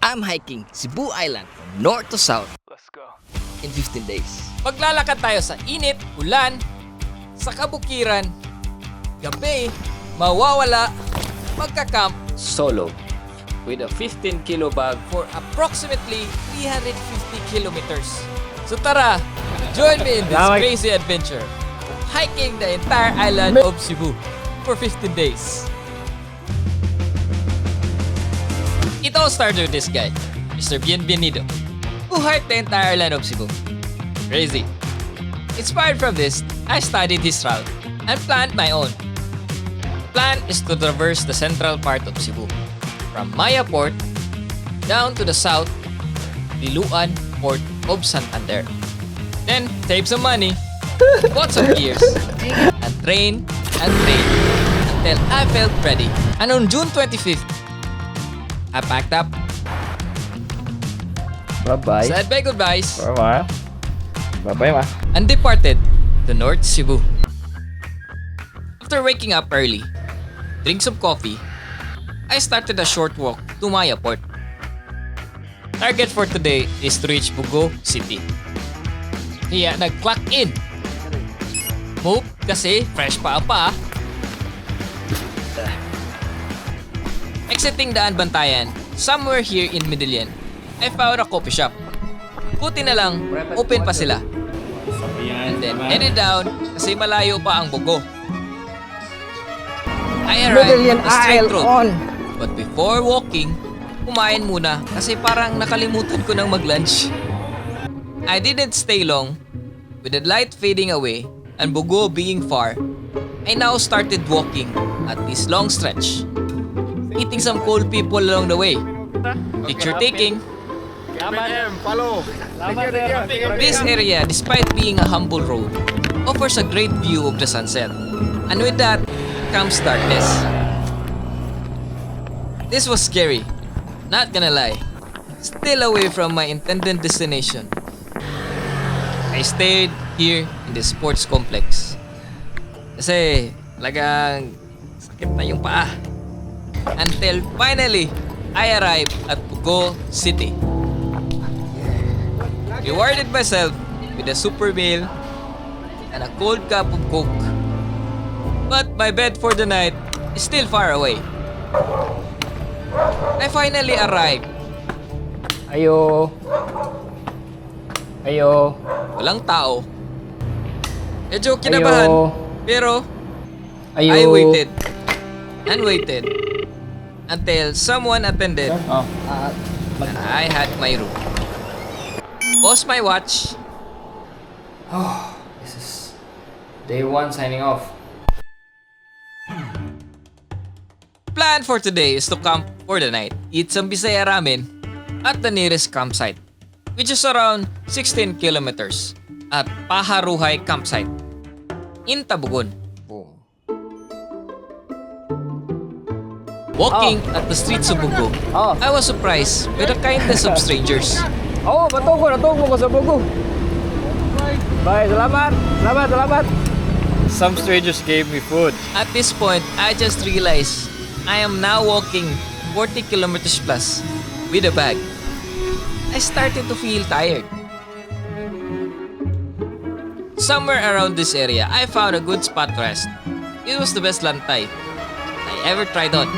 I'm hiking Cebu Island from north to south. Let's go. In 15 days. Maglalakad tayo sa init, ulan, sa kabukiran, gabi, mawawala, magka-camp Solo. with a 15 kilo bag for approximately 350 kilometers. So tara, join me in this crazy adventure. Hiking the entire island of Cebu for 15 days. It all started with this guy, Mr. Bienvenido, who hiked the entire island of Cebu. Crazy. Inspired from this, I studied his route and planned my own. The plan is to traverse the central part of Cebu, from Maya Port down to the south, Liloan Port of Santander. Then save some money, bought some gears, and train until I felt ready. And on June 25th, I packed up, Bye-bye. said my goodbyes, Bye-bye. Bye-bye, ma. and departed to North Cebu. After waking up early, drink some coffee, I started a short walk to Maya Port. Target for today is to reach Bugo City. Kaya nag-clock in. Hope kasi fresh pa ang paa. Exiting daan Bantayan, somewhere here in Medellin, I found a coffee shop. Buti na lang, open pa sila. And then headed down kasi malayo pa ang Bugo. I arrived at the straight road. But before walking, kumain muna kasi parang nakalimutan ko nang mag-lunch. I didn't stay long. With the light fading away and Bugo being far, I now started walking at this long stretch. Meeting some cool people along the way. Picture taking. Follow. This area, despite being a humble road, offers a great view of the sunset. And with that comes darkness. This was scary, not gonna lie. Still away from my intended destination. I stayed here in the sports complex. Kasi talagang sakit na yung paa. Until finally, I arrived at Bugo City. Rewarded myself with a super meal and a cold cup of Coke. But my bed for the night is still far away. I finally arrived. Ayo. Ayo. Walang tao. Medyo kinabahan. Ayo. Pero Ayo. I waited and waited until someone attended Oh. and I had my room. Pause my watch. This is day 1 signing off. Plan for today is to camp for the night, eat some Bisaya ramen at the nearest campsite, which is around 16 kilometers at Paharuhay Campsite in Tabugon. Walking at the streets of Bugo, I was surprised by the kindness of strangers. Natugo ko sa Bugo. Bye, salamat. Salamat. Some strangers gave me food. At this point, I just realized I am now walking 40 kilometers plus with a bag. I started to feel tired. Somewhere around this area, I found a good spot to rest. It was the best lantay I ever tried on.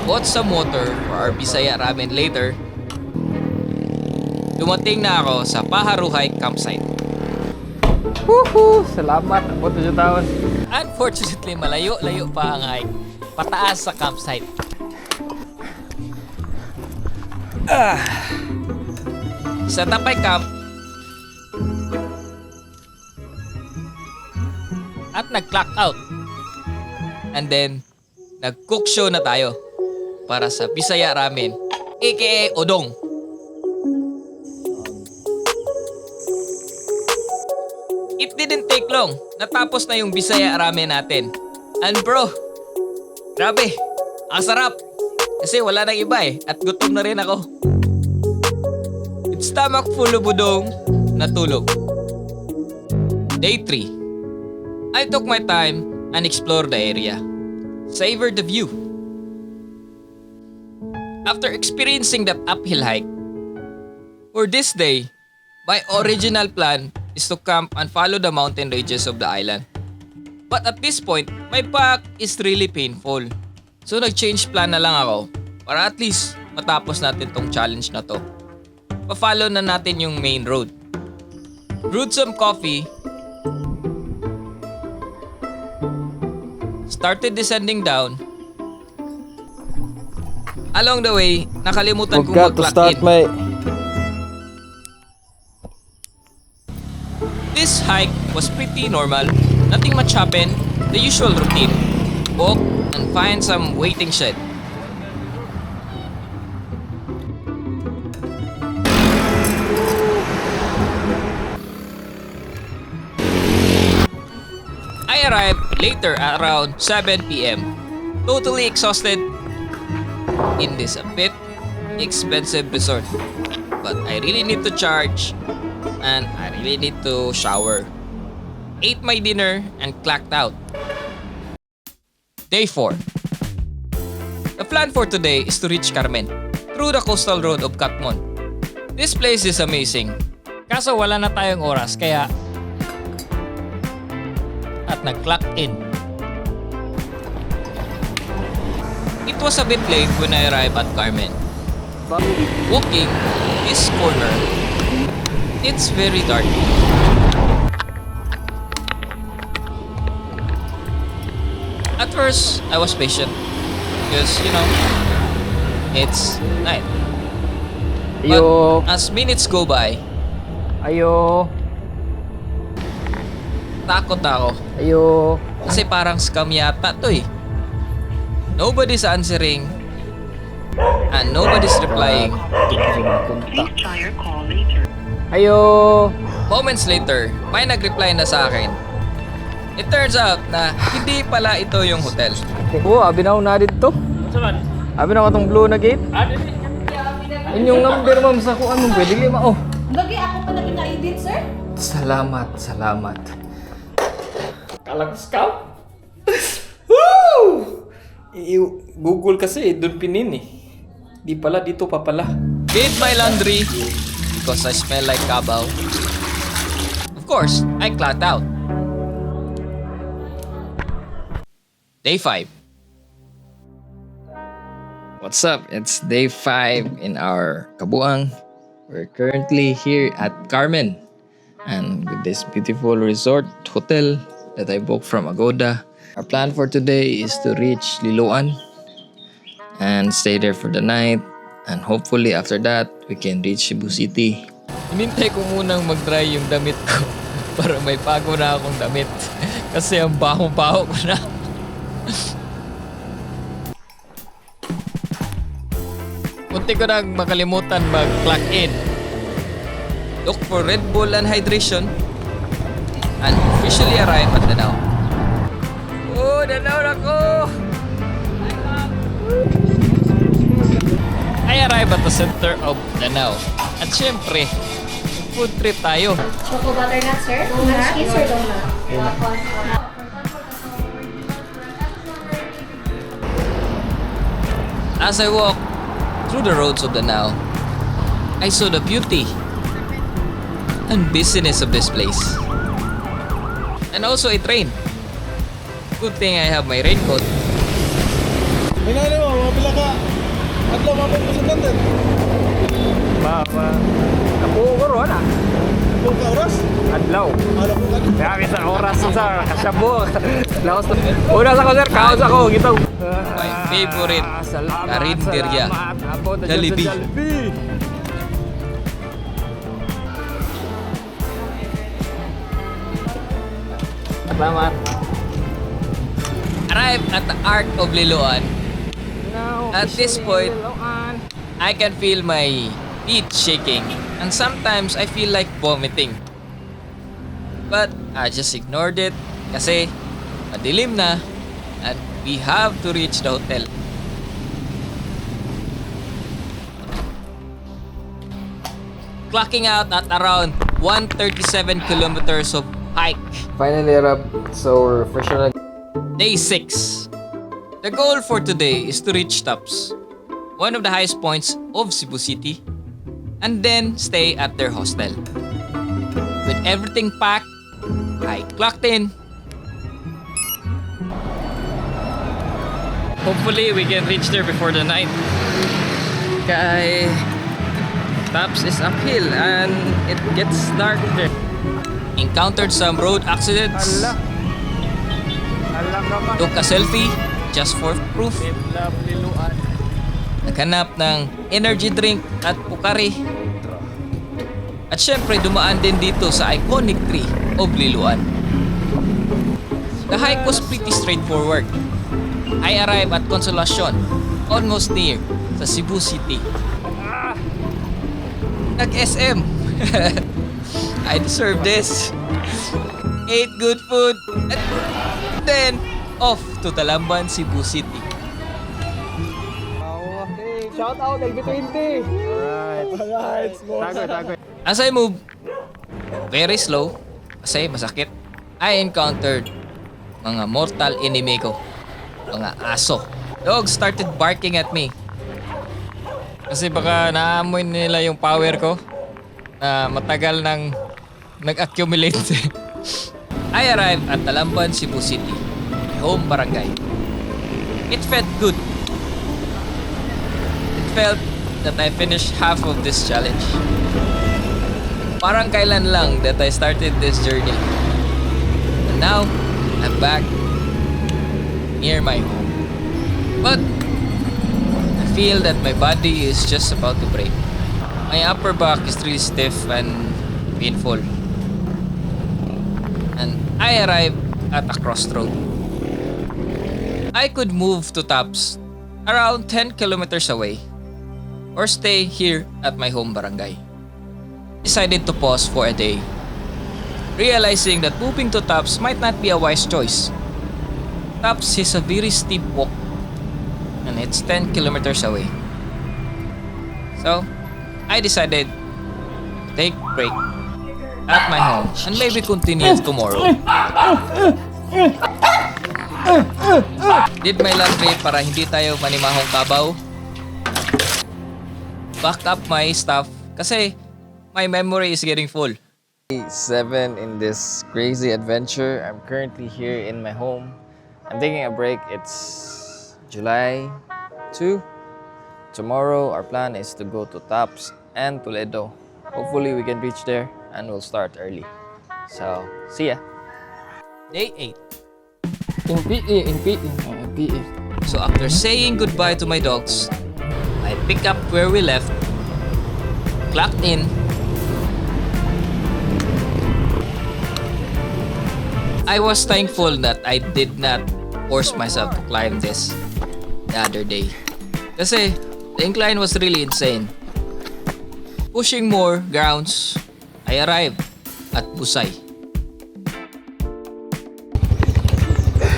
Bought some water for our Bisaya ramen later. Dumating na ako sa Paharuhay Campsite. Woohoo! Salamat. Buto sa taon. Unfortunately, malayo-layo pa ang hike pataas sa campsite. Sa Tapay Camp at nag-clock out. And then, nag-cook show na tayo para sa Bisaya Ramen, aka Odong. It didn't take long. Natapos na yung Bisaya Ramen natin. And bro, grabe, ang sarap. Kasi wala nang iba at gutom na rin ako. With stomach full of udong, natulog. Day 3. I took my time and explored the area. Savored the view. After experiencing that uphill hike, for this day, my original plan is to camp and follow the mountain ranges of the island. But at this point, my back is really painful. So nag-change plan na lang ako para at least matapos natin tong challenge na to. Pa-follow na natin yung main road. Brewed some coffee. Started descending down. Along the way, nakalimutan kong mag-clock in. This hike was pretty normal. Nothing much happened. The usual routine. Walk and find some waiting shed. I arrived later at around 7 p.m. Totally exhausted in this a bit expensive resort. But I really need to charge and I really need to shower. Ate my dinner and clocked out. Day 4. The plan for today is to reach Carmen through the coastal road of Catmon. This place is amazing. Kaso wala na tayong oras kaya at nag-clock in. It was a bit late when I arrived at Carmen. Walking this corner, it's very dark. At first, I was patient because, it's night. But as minutes go by, takot ako. Kasi parang scam yata to eh. Nobody's answering and nobody's replying. Please try your call later. Moments later, may nag-reply na sa akin. It turns out na hindi pala ito yung hotel. Abi na ako na dito. Abi na ako itong blue na gate. Inyong number ma'am sa kung anong pwede lima. Lagi ako pa naging na-edit, sir? Salamat. Kalang scam? Google kasi, dun pinin eh. Di pala, dito pa pala. Did my laundry because I smell like kabaw. Of course, I clocked out. Day 5. What's up? It's day 5 in our kabuang. We're currently here at Carmen. And with this beautiful resort hotel that I booked from Agoda. Our plan for today is to reach Liloan and stay there for the night. And hopefully after that, we can reach Cebu City. Hinintay ko munang mag-dry yung damit ko para may pago na akong damit. Kasi ang baho-baho ko na. Munti ko nang makalimutan mag-clock in. Look for Red Bull and hydration. And officially arrive at Danao. Oh, Danao na ko! I arrive at the center of Danao. At syempre, food trip tayo. Choco butternut, sir? Munchkins or donut? As I walk through the roads of Danao, I saw the beauty and busyness of this place. And also it rained. Good thing I have my raincoat. Hinali mo, mapila ka. Adlaw mapil mo Santander. Nabuo ko ron Kung ka oras? Adlaw. Alam mo ka. Kaya sa oras sa kasyabo. Una sa ko sir, kaos ako. Gitaw. My favorite karinderya, Jollibee. Salamat. Arrive at the Arc of Liloan. At this point, I can feel my feet shaking and sometimes I feel like vomiting. But I just ignored it kasi madilim na and we have to reach the hotel. Clocking out at around 137 kilometers of hike. Finally arrived, so we're fresh na. Day 6. The goal for today is to reach tops. one of the highest points of Cebu City, and then stay at their hostel. With everything packed, I clocked in. Hopefully, we can reach there before the night. Kay Taps is uphill and it gets dark there. Encountered some road accidents. Alam naman. Took a selfie just for proof. Love Liloan. Naghanap ng energy drink at pukari. At syempre dumaan din dito sa iconic tree of Liloan. The hike was pretty straightforward. I arrived at Consolacion, almost near sa Cebu City. Nag-SM. I deserve this. Ate good food and then off to Talamban, Cebu City. Okay, shout out LB20. Alright. Tagoy. As I move very slow kasi masakit, I encountered mga mortal enemy ko. Mga aso. Dogs started barking at me. Kasi baka naamoy nila yung power ko na matagal nang nag-accumulate. I arrived at Talamban, Cebu City, my home barangay. It felt good. It felt that I finished half of this challenge. Parang kailan lang that I started this journey. And now, I'm back near my home. But I feel that my body is just about to break. My upper back is really stiff and painful. And I arrived at a crossroad. I could move to Taps around 10 kilometers away or stay here at my home barangay. Decided to pause for a day, realizing that moving to Taps might not be a wise choice. Taps is a very steep walk and it's 10 kilometers away. So, I decided to take a break at my home and maybe continue tomorrow. Did my laundry para hindi tayo manimahong kabaw. Back up my stuff kasi my memory is getting full. 7 in this crazy adventure. I'm currently here in my home. I'm taking a break. It's July 2. Tomorrow our plan is to go to Taps and Toledo. Hopefully we can reach there and we'll start early. So, see ya. Day 8. In PE. So after saying goodbye to my dogs, I pick up where we left, clocked in. I was thankful that I did not force myself to climb this the other day. Kasi the incline was really insane. Pushing more grounds, I arrived at Busay,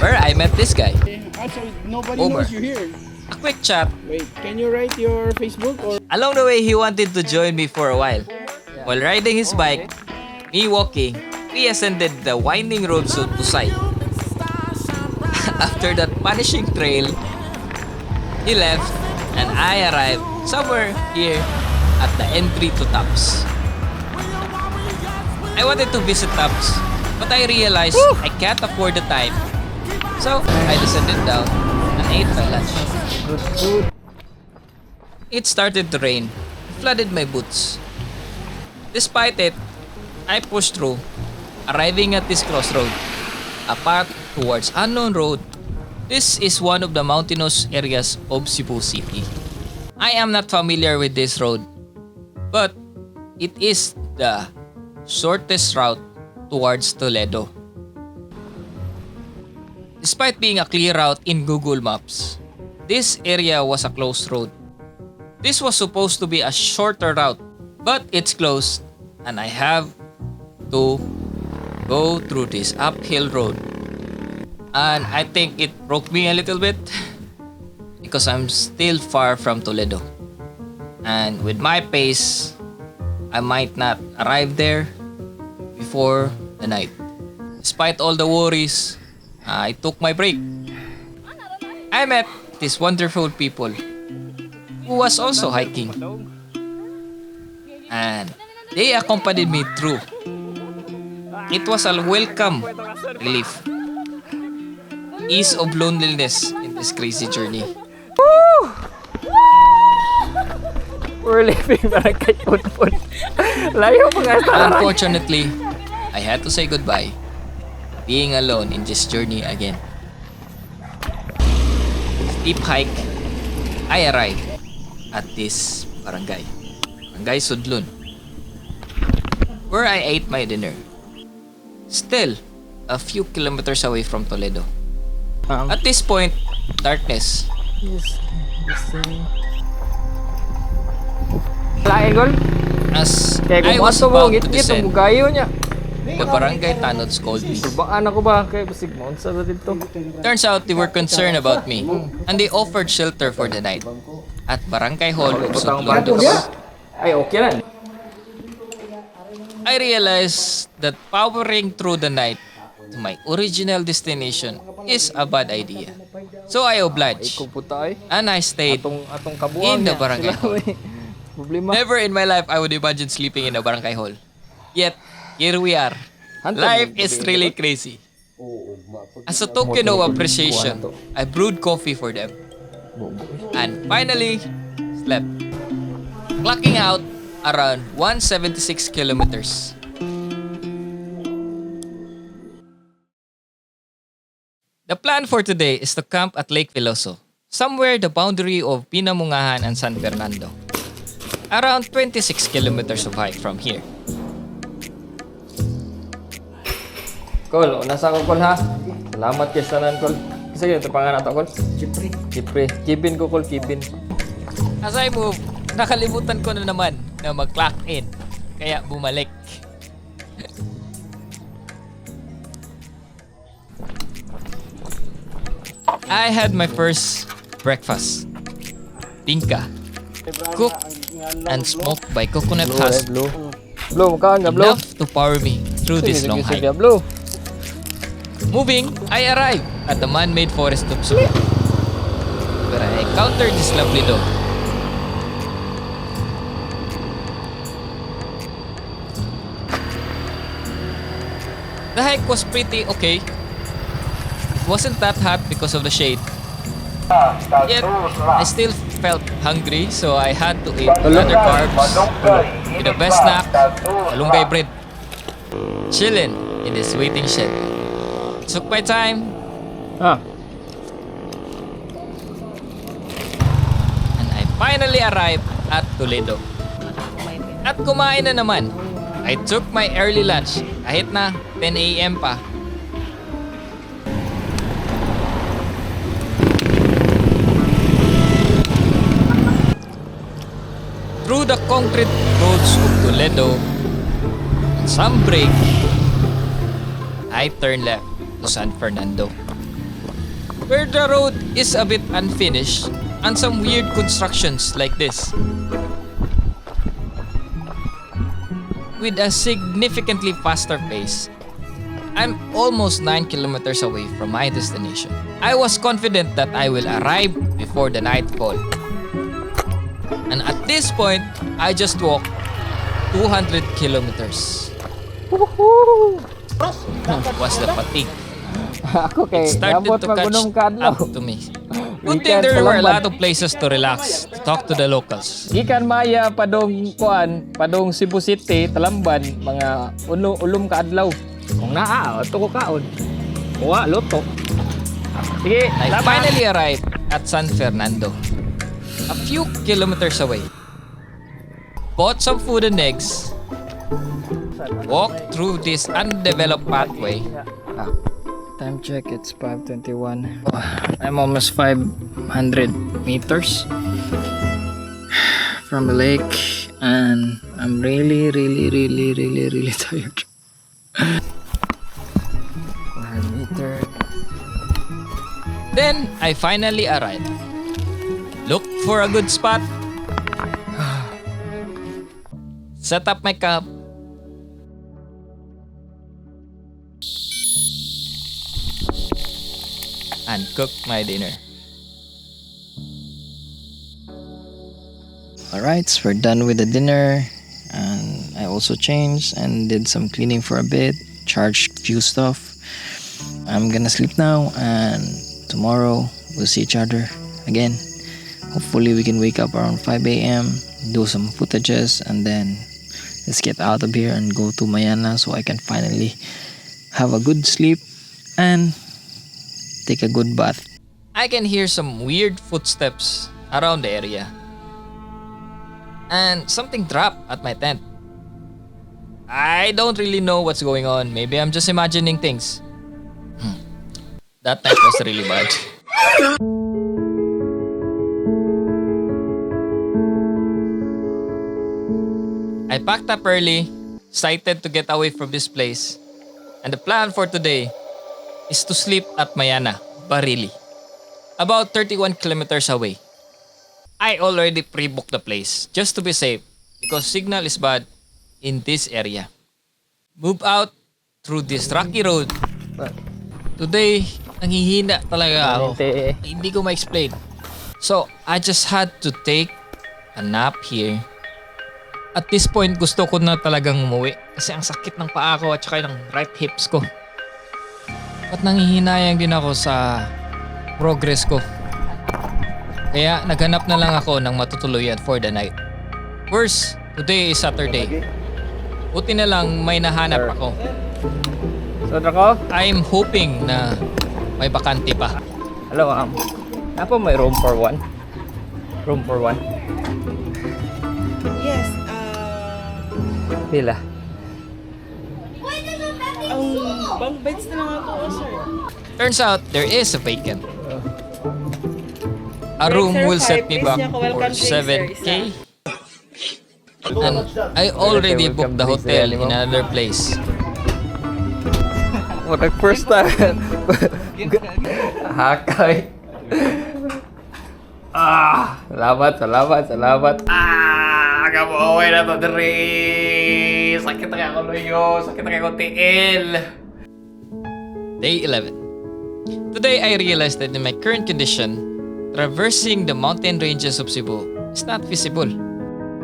where I met this guy. Also, nobody Omar. knows you here. A quick chat. Wait, can you write your Facebook or? Along the way, he wanted to join me for a while. While riding his bike, me walking, we ascended the winding roads of Busay. After that punishing trail, he left and I arrived somewhere here at the entry to Taps. I wanted to visit Taps, but I realized I can't afford the time. So, I descended down and ate my lunch. It started to rain, flooded my boots. Despite it, I pushed through, arriving at this crossroad, a path towards unknown road. This is one of the mountainous areas of Cebu City. I am not familiar with this road, but it is the shortest route towards Toledo. Despite being a clear route in Google Maps, this area was a closed road. This was supposed to be a shorter route, but it's closed and I have to go through this uphill road. And I think it broke me a little bit because I'm still far from Toledo. And with my pace, I might not arrive there before the night. Despite all the worries, I took my break. I met these wonderful people who was also hiking. And they accompanied me through. It was a welcome relief. Ease of loneliness in this crazy journey. We're leaving Barangay Putput. Layo pa nga sa Unfortunately, I had to say goodbye, being alone in this journey again. Steep hike, I arrived at this barangay, Barangay Sudlun, where I ate my dinner. Still, a few kilometers away from Toledo. At this point, darkness. Lain gol. As Kaya I kung was ato mo, about to ngit-ngit ang descend, mugayo niya. the barangay tanods called me. Baan ako ba? Kaya basig mo. Unsa ba dito? Turns out they were concerned about me, and they offered shelter for the night at Barangay Hall of Butang Sudlun. bato. Ay, okay lang. I realized that powering through the night to my original destination is a bad idea. So I obliged, Kung puta ay. and I stayed Atong kabuang in the niya. barangay Sila hall. may problema. Never in my life I would imagine sleeping in a barangay hall. Yet, here we are. Life is really crazy. As a token of appreciation, I brewed coffee for them. And finally, slept. Clocking out around 176 kilometers. The plan for today is to camp at Lake Veloso, somewhere the boundary of Pinamungahan and San Fernando. Around 26 kilometers of hike from here. Kol, nasa ko Kol ha. Salamat kay sanan Kol. Sige, ito pangalan nato Kol. Kipre. Kibin ko Kol, kibin. As I move, nakalimutan ko na naman na mag-clock in. Kaya bumalik. I had my first breakfast. Tingka. Cooked and smoked by coconut husk. Blue. Blue, mukhaan nga Blue. Enough to power me through this long hike. Blue. Moving, I arrived at the man-made forest of Cebu, where I encountered this lovely dog. The hike was pretty okay. It wasn't that hot because of the shade. Yet, I still felt hungry, so I had to eat other carbs with the best snack, malunggay bread. Chilling in this waiting shed. Took my time, Ah. and I finally arrived at Toledo. At kumain na naman. I took my early lunch kahit na 10 a.m. pa. Through the concrete roads of Toledo and some break, I turned left to San Fernando, where the road is a bit unfinished and some weird constructions like this. With a significantly faster pace, I'm almost 9 kilometers away from my destination. I was confident that I will arrive before the nightfall. And at this point, I just walked 200 kilometers. Was the fatigue. Ako kay It started abot to catch magunong kadlaw. up to me. Good thing there were a lot of places to relax, to talk to the locals. Gikan Maya padong kuan, padong Cebu City, Talamban, mga ulom ka adlaw. Kung naa, ato ko kaon. Kuha luto. Sige, I laban. finally arrived at San Fernando, a few kilometers away. Bought some food and eggs, walked through this undeveloped pathway. Time check, it's 5:21. I'm almost 500 meters from the lake, and I'm really tired. 400 meter. Then I finally arrived. Looked for a good spot. Set up my camp. And cooked my dinner. Alright, so we're done with the dinner, and I also changed and did some cleaning for a bit, charged few stuff. I'm gonna sleep now, and tomorrow we'll see each other again. Hopefully we can wake up around 5 a.m., do some footages, and then let's get out of here and go to Mayana so I can finally have a good sleep and take a good bath. I can hear some weird footsteps around the area. And something dropped at my tent. I don't really know what's going on. Maybe I'm just imagining things. That night was really bad. I packed up early, excited to get away from this place. And the plan for today is to sleep at Mayana, Barili, about 31 kilometers away. I already pre-booked the place just to be safe because signal is bad in this area. Move out through this rocky road. Today, nanghihina talaga ako. Hindi ko ma-explain. So, I just had to take a nap here. At this point, gusto ko na talagang umuwi kasi ang sakit ng paa ko at saka ng right hips ko. At nanghihinayang din ako sa progress ko. Kaya naghanap na lang ako ng matutuluyan for the night. First, today is Saturday. Buti na lang may nahanap ako. So, Draco? I'm hoping na may bakante pa. Hello, Apo, may room for one? Room for one? Yes, Pila? ang bunk beds na lang ako, sir. Turns out, there is a vacant. A room will set me back for 7K. And I already booked the hotel in another place. First time. Hakay. Salamat. Kamuaway na to, Dre. Sakit na ako loyo. Sakit na ako tiil. Day 11. Today, I realized that in my current condition, traversing the mountain ranges of Cebu is not feasible.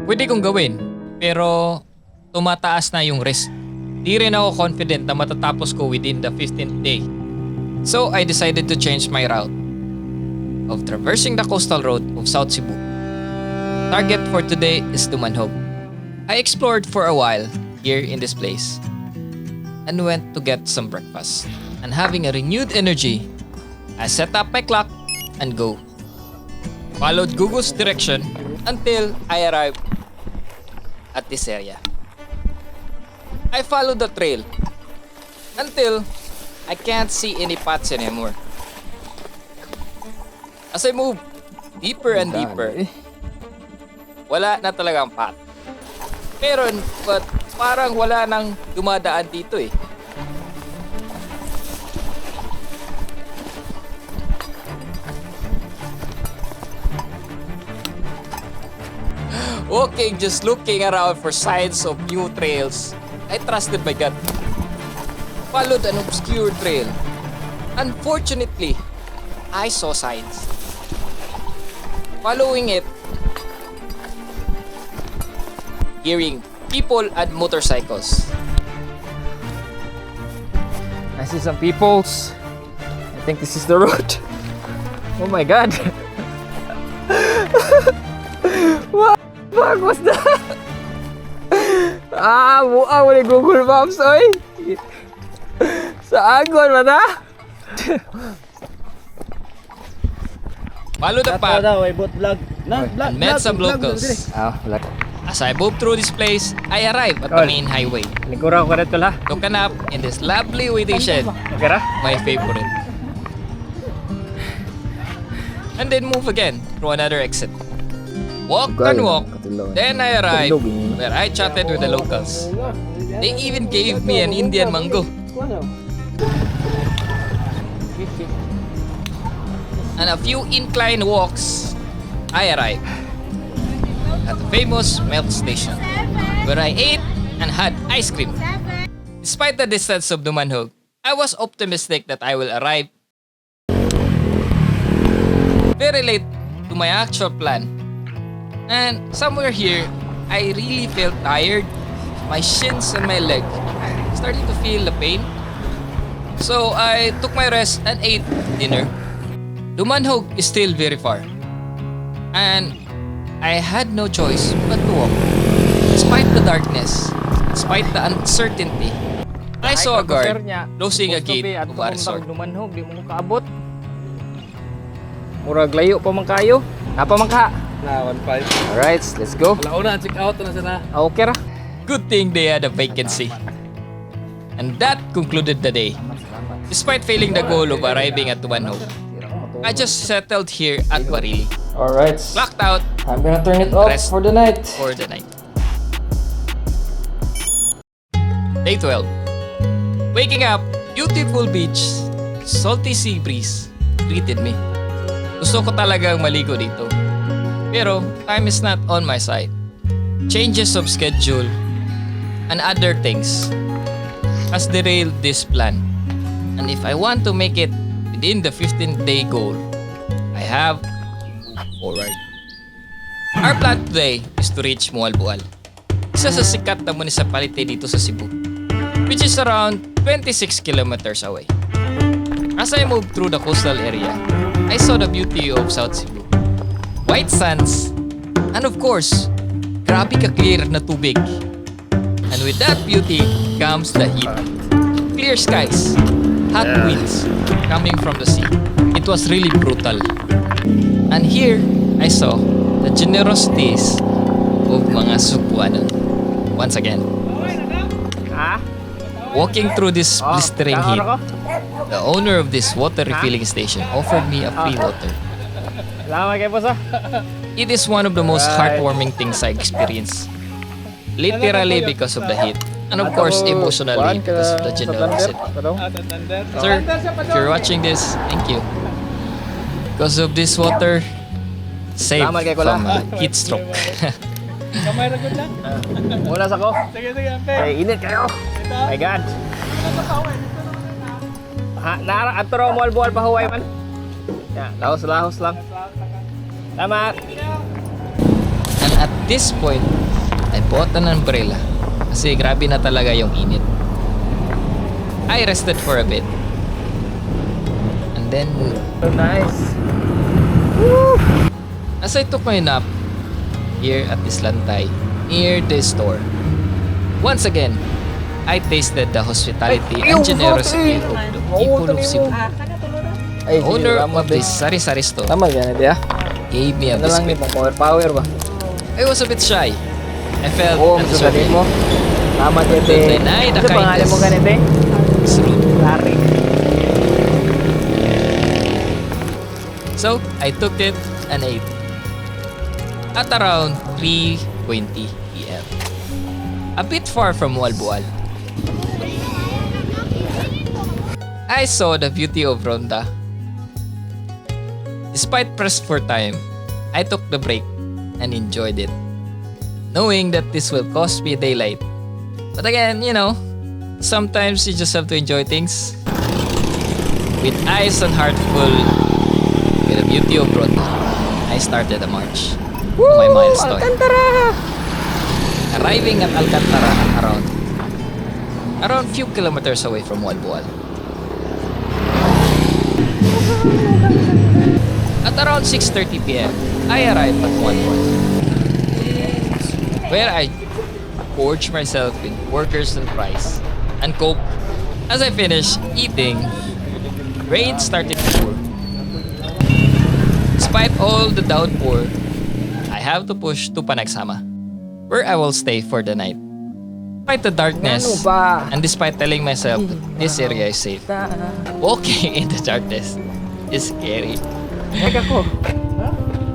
Pwede kong gawin, pero tumataas na yung risk. Di rin ako confident na matatapos ko within the 15th day. So, I decided to change my route of traversing the coastal road of South Cebu. Target for today is Dumanhog. I explored for a while here in this place and went to get some breakfast. And having a renewed energy, I set up my clock and go. Followed Google's direction until I arrived at this area. I followed the trail until I can't see any paths anymore. As I move deeper and deeper, wala na talagang path. Meron, but parang wala nang dumadaan dito eh. Okay, just looking around for signs of new trails, I trusted my gut. Followed an obscure trail. Unfortunately, I saw signs. Following it, hearing people and motorcycles. I see some peoples. I think this is the road. Oh my god. What the fuck was that? Buang mo ni Google Maps, oy. Saan ko man na? Follow the path Vlog. and met some locals. Wala. As I moved through this place, I arrived at the main highway. Lingkura ko rin la. Took a nap in this lovely waiting shed, Okay ra? my favorite. And then move again through another exit. Walk and walk. Then I arrived where I chatted with the locals. They even gave me an Indian mango. And a few incline walks, I arrived at the famous milk station, where I ate and had ice cream. Despite the distance of Dumanhog, I was optimistic that I will arrive very late to my actual plan. And somewhere here, I really felt tired. My shins and my leg starting to feel the pain. So I took my rest and ate dinner. Dumanhog is still very far. And I had no choice but to walk. Despite the darkness, despite the uncertainty, I saw a guard closing a gate of our resort. Dumanhog, di mo kaabot. Murag layo pa man kayo. Napa man ka? Na, 1.5. Alright, let's go. Wala una, check out na sila. Okay ra. Good thing they had a vacancy. And that concluded the day. Despite failing the goal of arriving at Dumanhog, I just settled here at Barili. Alright. Clocked out I'm gonna turn it off Rest. for the night. for the night. Day 12. Waking up, beautiful beach, salty sea breeze greeted me. Gusto ko talagang maligo dito. Pero time is not on my side. Changes of schedule and other things has derailed this plan. And if I want to make it within the 15-day goal, I have to move forward. Our plan today is to reach Mualbual, isa sa sikat na municipality dito sa Cebu, which is around 26 kilometers away. As I moved through the coastal area, I saw the beauty of South Cebu. White sands, and of course, grabe ka-clear na tubig. And with that beauty comes the heat. Clear skies, hot winds coming from the sea. It was really brutal. And here, I saw the generosities of mga Cebuanon. Once again, walking through this blistering heat, the owner of this water refilling station offered me a free water. Salamat kay boss. It is one of the most heartwarming things I experienced. Literally because of the heat, and of course emotionally because of the generosity. Sir, if you're watching this, thank you. Because of this water, saved Salamat kay Kula. from heat stroke. Kamay ra gud lang. Muna sa ko. Sige, sige, ampe. Ay, init kayo. My God. Ha, nara ato raw mo albual pa Hawaii man. Ya, lahos lang. Salamat. And at this point, I bought an umbrella kasi grabe na talaga yung init. I rested for a bit. And then, So nice. as I took my nap here at this lantay near the store, once again, I tasted the hospitality and generosity of the people of Cebu. Ay, The owner of this sari-sari store Tama yan, di ah. gave me a Ano lang biscuit. ni power ba? I was a bit shy. I felt Oo, masugaling mo. Tama But dito. deny the Ano pangalan mo kindness. ganito? It's rude. Larry. So, I took it and ate. At around 3:20 p.m. A bit far from Walbual, I saw the beauty of Ronda. Despite pressed for time, I took the break and enjoyed it, knowing that this will cost me daylight. But again, sometimes you just have to enjoy things. With eyes and heart full with the beauty of Ronda, I started a march to my milestone. Arriving at Alcantara around few kilometers away from Walbual. At around 6:30 p.m., I arrived at Walbual, where I gorged myself with burgers and fries and coke. As I finished eating, rain started to pour. Despite all the downpour, I have to push to Panagsama, where I will stay for the night. Despite the darkness, Ano ba? and despite telling myself that this area is safe, walking in the darkness is scary. Hike ako.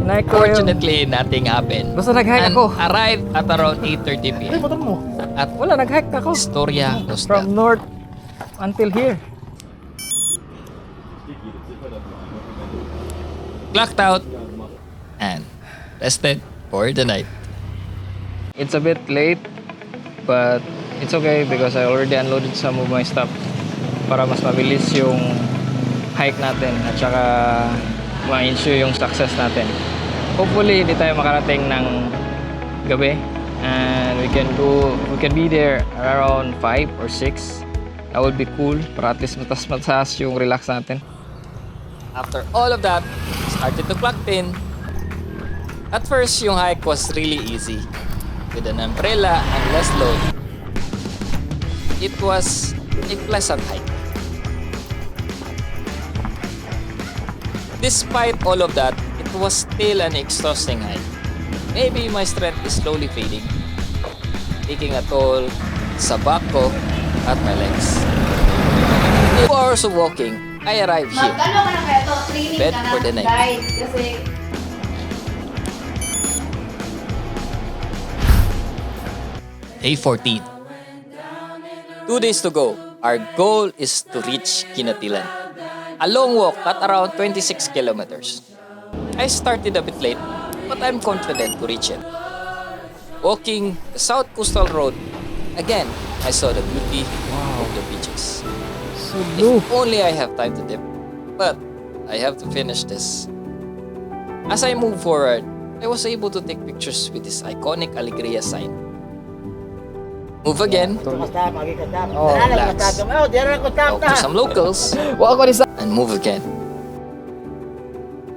Hike ko yun. Fortunately, nothing happened. Basta nag-hike And ako. arrived at around 8:30 p.m. Motor mo. at Wala, nag-hike ako. Historia Costa. From north until here. Clocked out and rested for the night. It's a bit late, but it's okay because I already unloaded some of my stuff para mas mabilis yung hike natin at saka ma-ensure yung success natin. hopefully hindi tayo makarating ng gabi. And we can be there around 5 or 6. That would be cool para at least matas yung relax natin. After all of that, started to clock in. At first, yung hike was really easy. With an umbrella and less load, it was a pleasant hike. Despite all of that, it was still an exhausting hike. Maybe my strength is slowly fading, taking a toll sa back ko at my legs. 2 hours of walking, I arrived here. Mag-ano ka na kaya to? Training Bed ka na. for the night. Guide. Kasi Day 14. 2 days to go. Our goal is to reach Kinatilan. A long walk at around 26 kilometers. I started a bit late, but I'm confident to reach it. Walking the South Coastal Road, again, I saw the beauty of the beaches. If only I have time to dip. But I have to finish this. As I move forward, I was able to take pictures with this iconic Alegria sign. Move again, relax, talk to some locals, and move again.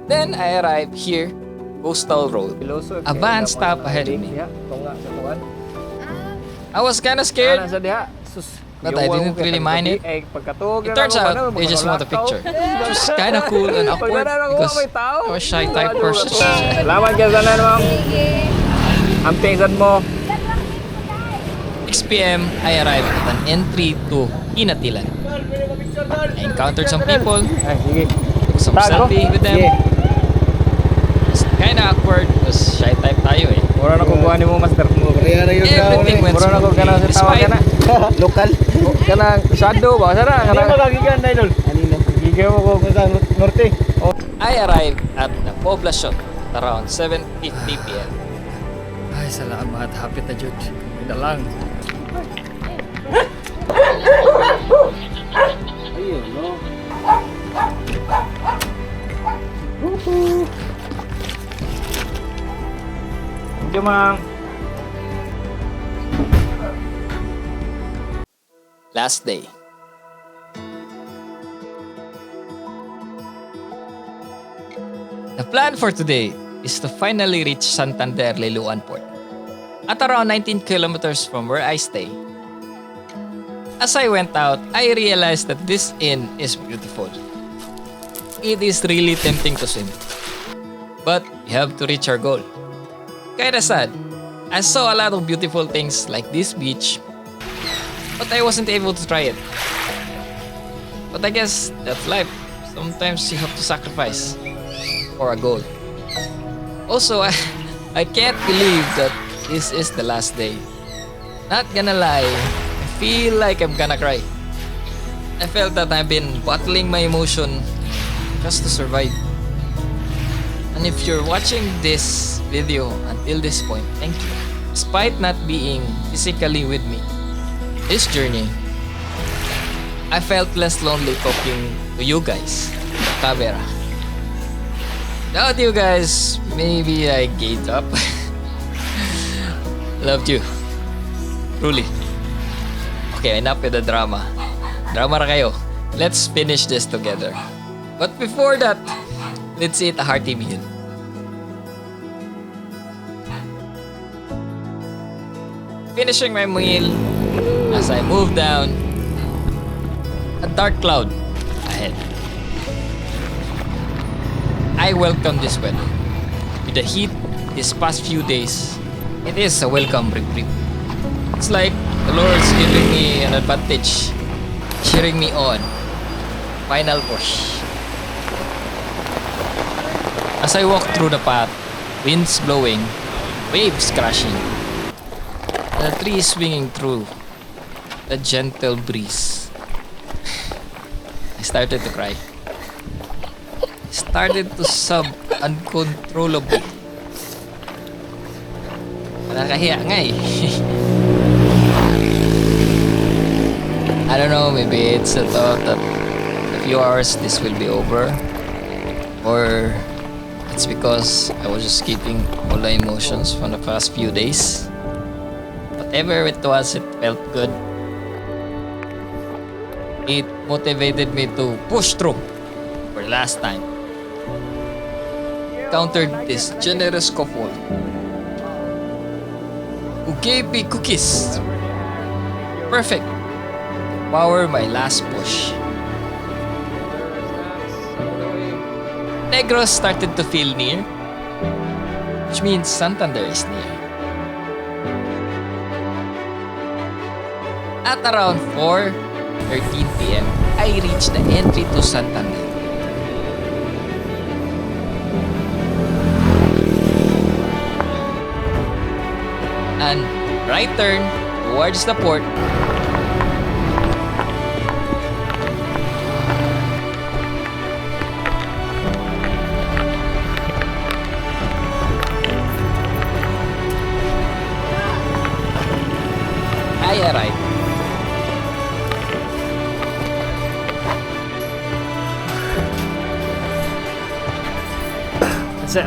Then I arrived here, Coastal Road. A van stopped ahead of me. I was kinda scared, but I didn't really mind it. It turns out they just want a picture. It was kinda cool and awkward because I was a shy type person. Salamat ka sana ma'am. Ampingsan mo. 6 p.m., I arrived at an entry to Kinatilan. I encountered some people, Ay, sige. took some selfie with them. It's kinda awkward because shy type tayo eh. Mura na kukuha ni mo, master. Everything went Mura na ko ka na smoothly sa tawa ka na. Lokal. Ka na shadow ba? Sana ka Hindi na. mo kagigan na idol. Anino? Gigaw mo ko sa norte. I arrived at the poblacion at around 7:50 p.m. Ay, salamat. Happy na jud. Ida lang. Ayun, no? Thank you, ma'am. Last day. The plan for today is to finally reach Santander, Liloan port at around 19 kilometers from where I stay. As I went out, I realized that this inn is beautiful. It is really tempting to swim, but we have to reach our goal. Kinda sad. I saw a lot of beautiful things like this beach, but I wasn't able to try it. But I guess that's life. Sometimes you have to sacrifice for a goal. Also, I can't believe that this is the last day. Not gonna lie, I feel like I'm gonna cry. I felt that I've been bottling my emotion just to survive. And if you're watching this video until this point, thank you. Despite not being physically with me, this journey, I felt less lonely talking to you guys, the camera. Without you guys, maybe I gave up. Loved you. Truly. Okay, enough with the drama. Drama na kayo. Let's finish this together. But before that, let's eat a hearty meal. Finishing my meal, as I move down, a dark cloud ahead. I welcome this weather. With the heat these past few days, it is a welcome reprieve. It's like the Lord's giving me an advantage, cheering me on. Final push. As I walk through the path, winds blowing, waves crashing, the trees swinging through the gentle breeze. I started to cry. I started to sob uncontrollably. Nakakahiya nga eh. I don't know, maybe it's a thought that in a few hours this will be over. Or It's because I was just keeping all the emotions from the past few days. Whatever it was, it felt good. It motivated me to push through for the last time. Countered this generous couple who gave me cookies. Perfect. Power my last push. Negros started to feel near, which means Santander is near. At around 4:13 p.m., I reached the entry to Santander. And right turn towards the port. I arrived.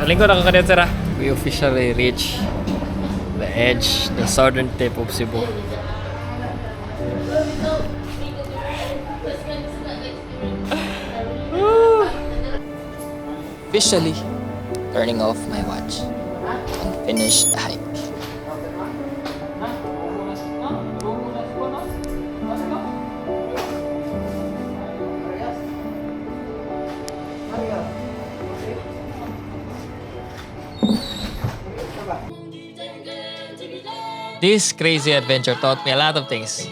Lingkod ako kanina, sir. We officially reached the edge, the southern tip of Cebu. Officially turning off my watch and finished the hike. This crazy adventure taught me a lot of things.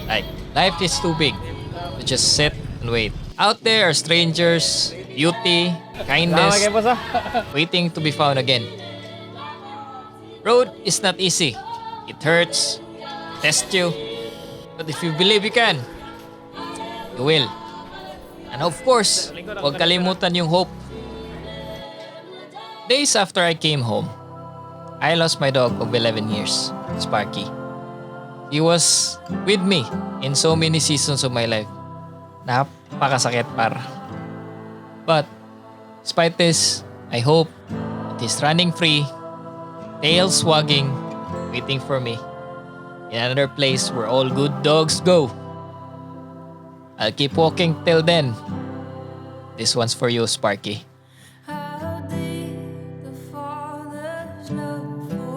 Like, life is too big to just sit and wait. Out there are strangers, beauty, kindness, waiting to be found again. Road is not easy. It hurts, tests you. But if you believe you can, you will. And of course, huwag kalimutan yung hope. Days after I came home, I lost my dog of 11 years, Sparky. He was with me in so many seasons of my life. Napakasakit par. But despite this, I hope that he's running free, tail swagging, waiting for me in another place where all good dogs go. I'll keep walking till then. This one's for you, Sparky. How deep the Father's love for